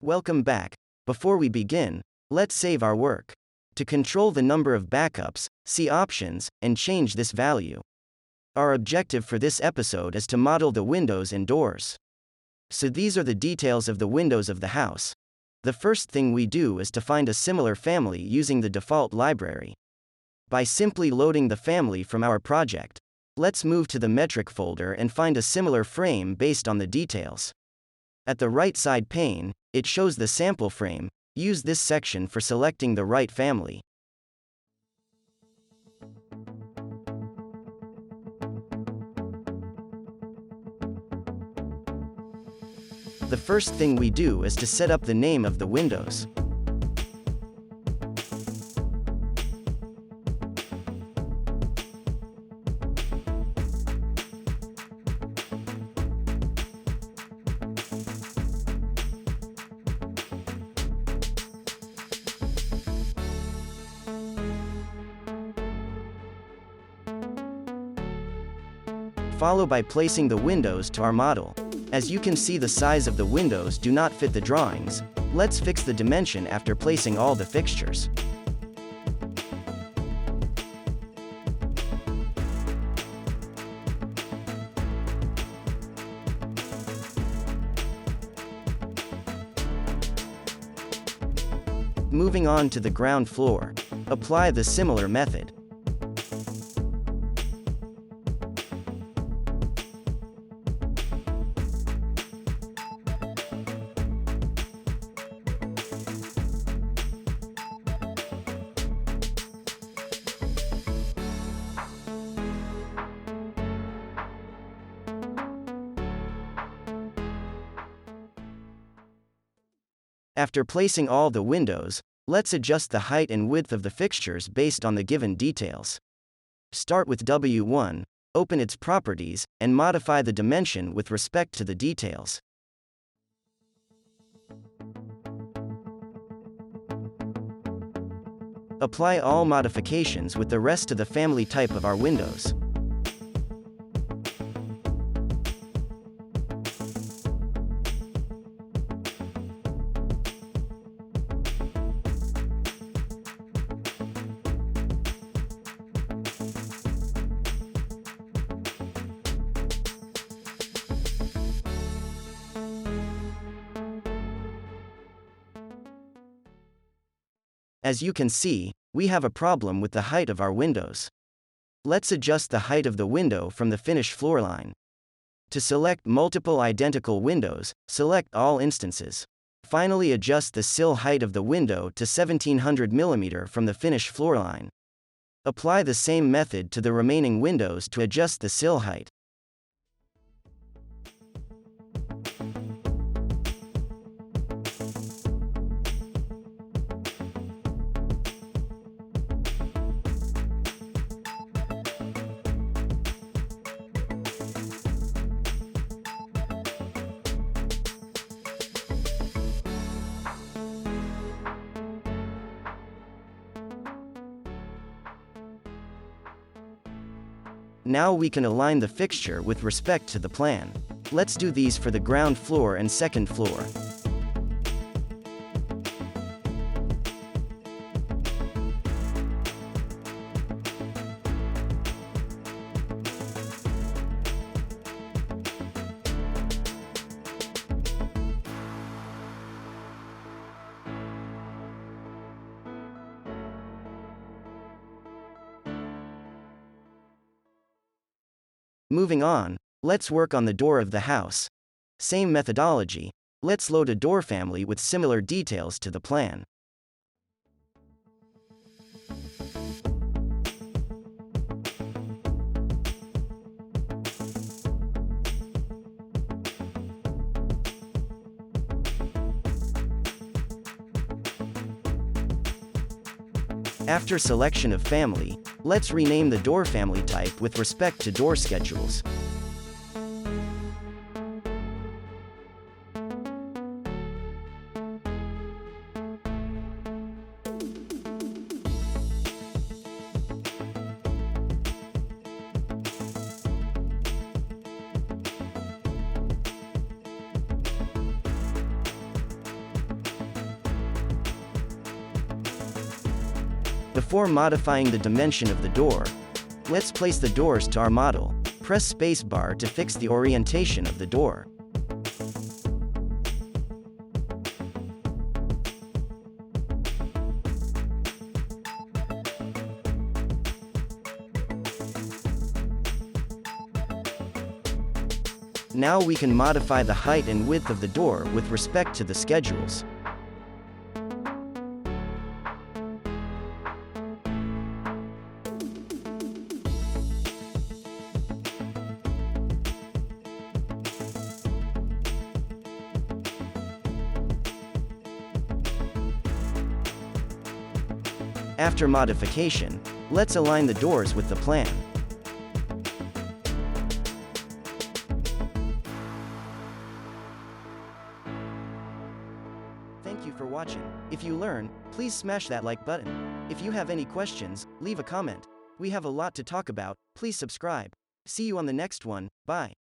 Welcome back. Before we begin, let's save our work. To control the number of backups, see Options, and change this value. Our objective for this episode is to model the windows and doors. So these are the details of the windows of the house. The first thing we do is to find a similar family using the default library. By simply loading the family from our project, let's move to the metric folder and find a similar frame based on the details. At the right side pane, it shows the sample frame. Use this section for selecting the right family. The first thing we do is to set up the name of the windows. Follow by placing the windows to our model. As you can see, the size of the windows do not fit the drawings. Let's fix the dimension after placing all the fixtures. Moving on to the ground floor, apply the similar method. After placing all the windows, let's adjust the height and width of the fixtures based on the given details. Start with W1, open its properties, and modify the dimension with respect to the details. Apply all modifications with the rest of the family type of our windows. As you can see, we have a problem with the height of our windows. Let's adjust the height of the window from the finished floor line. To select multiple identical windows, select all instances. Finally, adjust the sill height of the window to 1700 mm from the finished floor line. Apply the same method to the remaining windows to adjust the sill height. Now we can align the fixture with respect to the plan. Let's do these for the ground floor and second floor. Moving on, let's work on the door of the house. Same methodology, let's load a door family with similar details to the plan. After selection of family, let's rename the door family type with respect to door schedules. Before modifying the dimension of the door, let's place the doors to our model. Press spacebar to fix the orientation of the door. Now we can modify the height and width of the door with respect to the schedules. After modification, let's align the doors with the plan. Thank you for watching. If you learn, please smash that like button. If you have any questions, leave a comment. We have a lot to talk about. Please subscribe. See you on the next one. Bye.